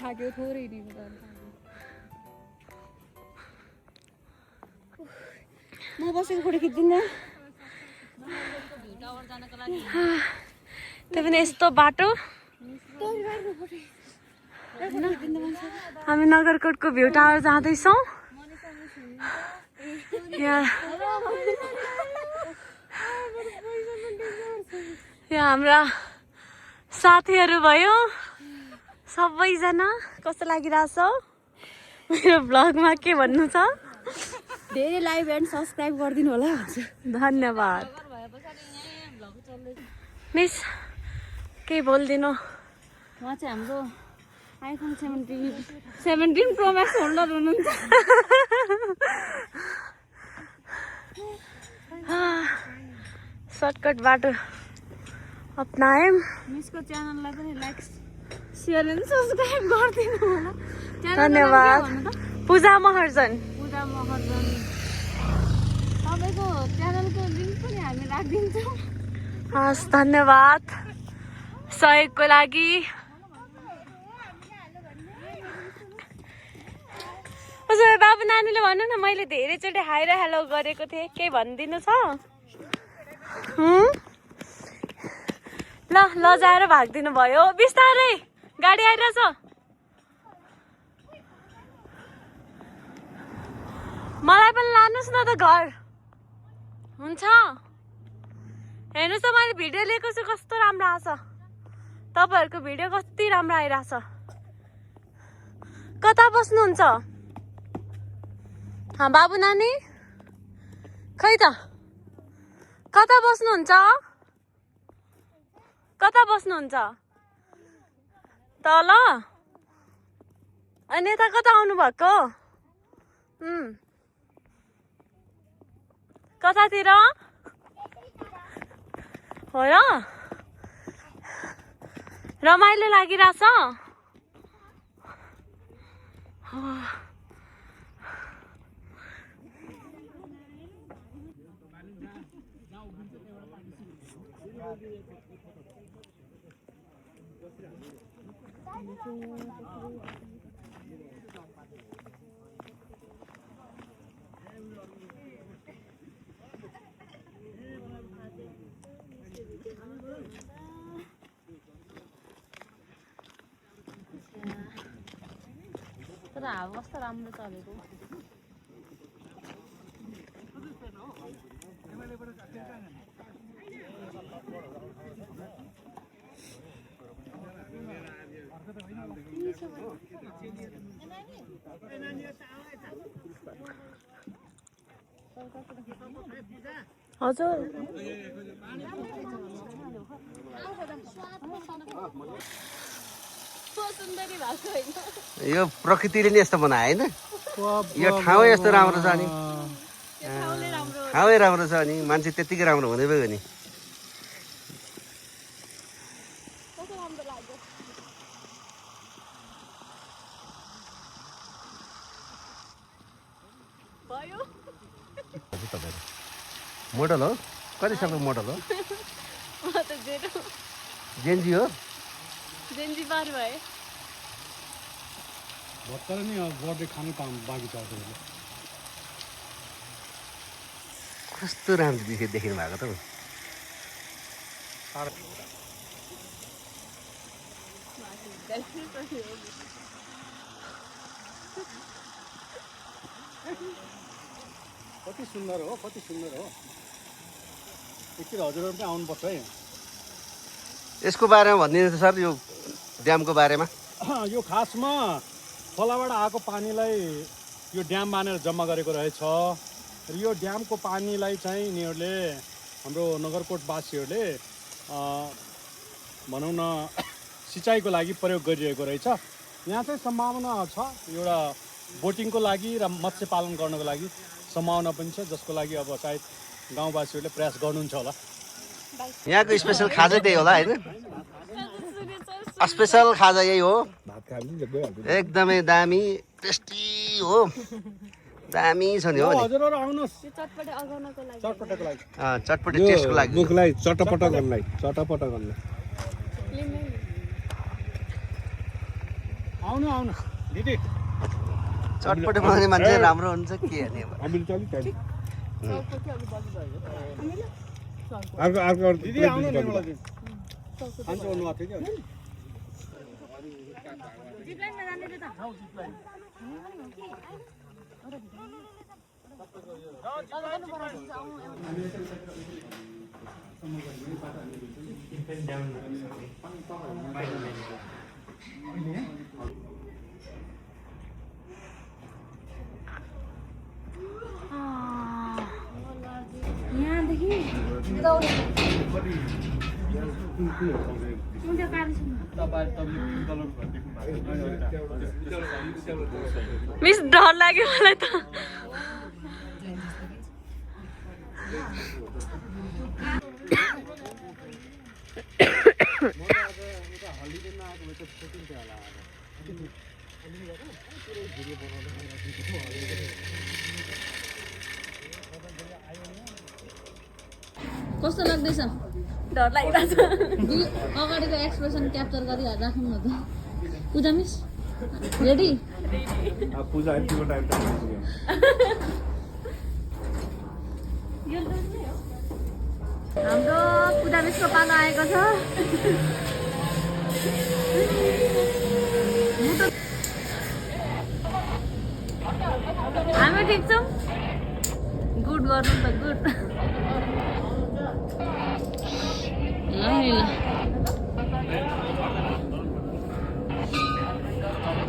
थाक्यो थोरै नि म बसेको फोटो खिच्दिनँ त्यो पनि यस्तो बाटो हामी नगरकोटको भ्यू टावर जाँदैछौँ यहाँ हाम्रा साथीहरू भयो सबैजना कस्तो लागिरहेछ मेरो ब्लगमा के भन्नु छ धेरै लाइक एन्ड सब्स्क्राइब गरिदिनु होला धन्यवाद मिस के बोलिदिनु उहाँ चाहिँ हाम्रो आइफोन 17 प्रो म्याक्स होल्डर हुनुहुन्छ सर्टकट बाटो अपनायौँ मिसको च्यानललाई पनि लाइक सेयर एन्ड सब्स्क्राइब गरिदिनु होला धन्यवाद पूजा महर्जन तपाईँको च्यानलको लिङ्क पनि हामी राखिदिन्छौँ हस् धन्यवाद सहयोगको लागि उसो भए बाबु नानीले भन्नु न मैले धेरैचोटि हाई र हेलो गरेको थिएँ केही भनिदिनु छ ल लजाएर भागिदिनु भयो बिस्तारै गाडी आइरहेछ मलाई पनि लानुहोस् न त घर हुन्छ हेर्नुहोस् त मैले भिडियो लिएको छु कस्तो राम्रो आछ तपाईँहरूको भिडियो कति राम्रो आइरहेछ कता बस्नुहुन्छ बाबु नानी खै त कता बस्नुहुन्छ तल अनि यता कता आउनु भएको कतातिर हो र रमाइलो लागिरहेछ तर हावा कस्तो राम्रो चलेको हजुर यो प्रकृतिले नि यस्तो बनायो होइन यो ठाउँ यस्तो राम्रो छ नि ठाउँै राम्रो छ अनि मान्छे त्यतिकै राम्रो हुँदै गयो नि मोडल हो कति सालको मोडल हो जेन्जी हो जेन्जी पार भए भर्खर नि बर्थडे खानु काम बाँकी छ कस्तो राम्रो देखिनु भएको त कति सुन्दर हो एकचोटि हजुरहरू पनि आउनुपर्छ है यसको बारेमा भनिदिनुहोस् सर यो ड्यामको बारेमा यो खासमा खोलाबाट आएको पानीलाई यो ड्याम बानेर जम्मा गरेको रहेछ र यो ड्यामको पानीलाई चाहिँ यिनीहरूले हाम्रो नगरकोटवासीहरूले भनौँ न सिँचाइको लागि प्रयोग गरिरहेको रहेछ यहाँ चाहिँ सम्भावना छ एउटा बोटिङको लागि र मत्स्य पालन गर्नको लागि सम्भावना पनि छ जसको लागि अब सायद गाउँवासीहरूले प्रयास गर्नुहुन्छ होला यहाँको स्पेसल खाजा त्यही होला होइन स्पेसल खाजा यही हो एकदमै दामी टेस्टी हो दामी छ नि हो नि हजुरहरू आउनुहोस् चटपटे टेस्टको लागि मुखलाई चटपट गर्नलाई आउनु आउनु दिदी चटपटे बनाउने मान्छे राम्रो हुन्छ के हेर्ने अब अर्को दिदी आउनु नि मलाई खान्छ भन्नु भएको थियो कि यहाँदेखि मिस डर लाग्यो मलाई त कस्तो लाग्दैछ डर लागिरहेछ अगाडिको एक्सप्रेसन क्याप्चर गरी राख्नु न त पूजा मिस रेडी पूजा आइपुगेको टाइम हाम्रो पूजा मिसको पालो आएको छ हामी ठिक छौँ गुड गर्नु त गुड ल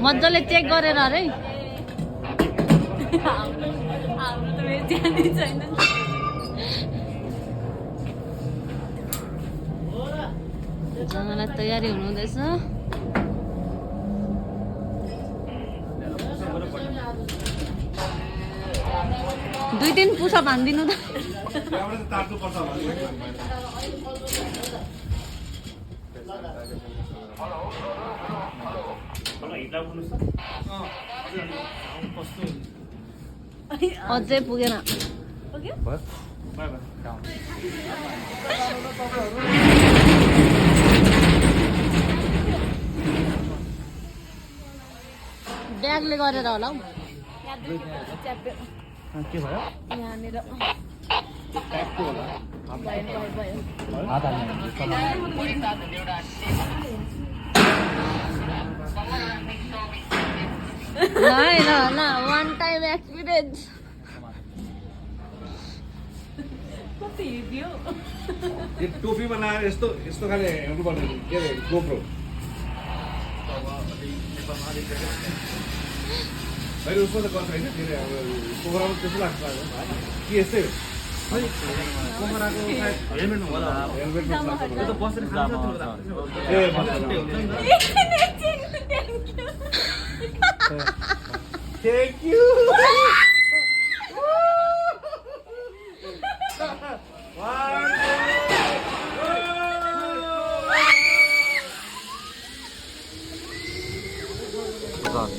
मजाले चेक गरेर अरे हाम्रो त बेच्ने छैन जनालाई तयारी हुनुहुँदैछ दुई दिन पुसअप हानिदिनु त अझै पुगेन ब्यागले गरेर होला हौ के भयो यहाँनिर ल वान टाइम एक्सपिरियन्स यो टोपी बनाएर यस्तो यस्तो खाले हेर्नु पर्ने के अरे गोप्रो होइन उसमा त गर्छ होइन के अरे अब पोखरामा त्यस्तो लाग्छ कि यस्तै पोखराको हेलमेट होला helmet thank you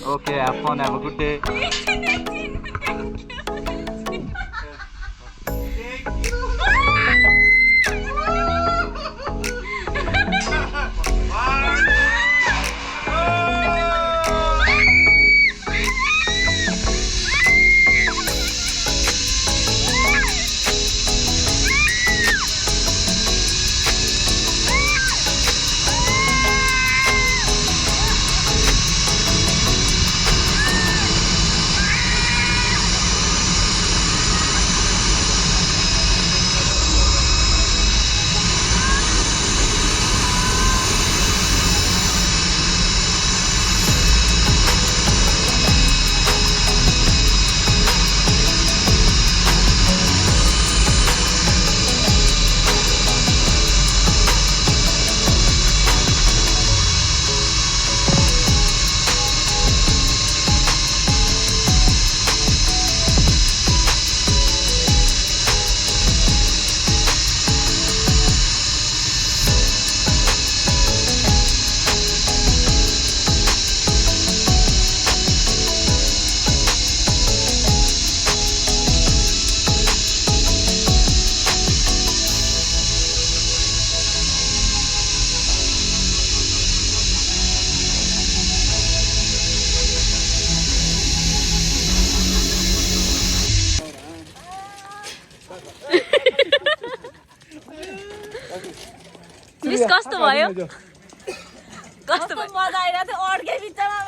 Okay, have fun, have a good day. Miss कस्तो भयो जो। कस्तो भयो मजा आइरहेको थियो अड्के बिचमा